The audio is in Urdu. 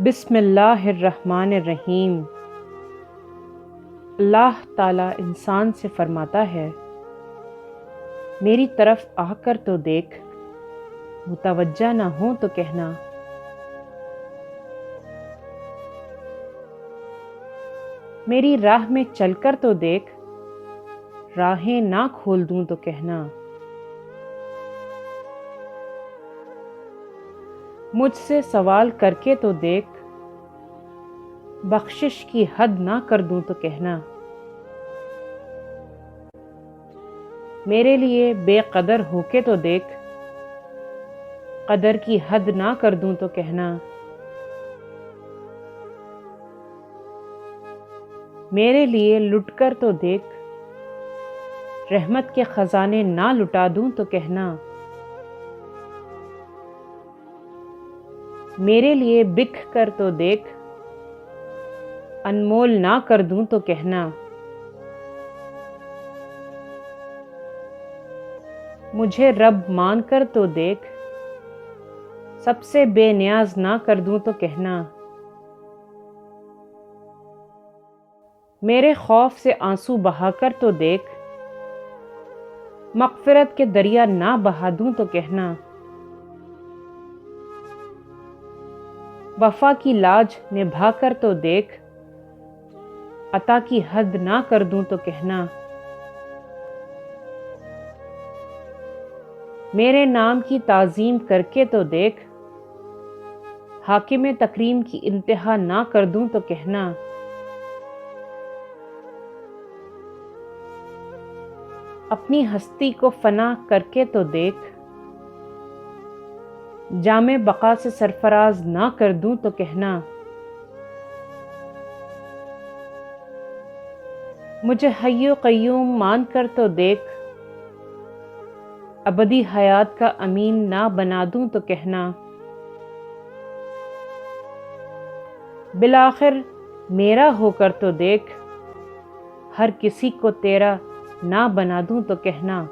بسم اللہ الرحمن الرحیم۔ اللہ تعالیٰ انسان سے فرماتا ہے، میری طرف آ کر تو دیکھ، متوجہ نہ ہوں تو کہنا۔ میری راہ میں چل کر تو دیکھ، راہیں نہ کھول دوں تو کہنا۔ مجھ سے سوال کر کے تو دیکھ، بخشش کی حد نہ کر دوں تو کہنا۔ میرے لیے بے قدر ہو کے تو دیکھ، قدر کی حد نہ کر دوں تو کہنا۔ میرے لیے لٹ کر تو دیکھ، رحمت کے خزانے نہ لٹا دوں تو کہنا۔ میرے لیے بک کر تو دیکھ، انمول نہ کر دوں تو کہنا۔ مجھے رب مان کر تو دیکھ، سب سے بے نیاز نہ کر دوں تو کہنا۔ میرے خوف سے آنسو بہا کر تو دیکھ، مغفرت کے دریا نہ بہا دوں تو کہنا۔ وفا کی لاج نبھا کر تو دیکھ، عطا کی حد نہ کر دوں تو کہنا۔ میرے نام کی تعظیم کر کے تو دیکھ، حاکم تکریم کی انتہا نہ کر دوں تو کہنا۔ اپنی ہستی کو فنا کر کے تو دیکھ، جام بقا سے سرفراز نہ کر دوں تو کہنا۔ مجھے حی و قیوم مان کر تو دیکھ، ابدی حیات کا امین نہ بنا دوں تو کہنا۔ بالآخر میرا ہو کر تو دیکھ، ہر کسی کو تیرا نہ بنا دوں تو کہنا۔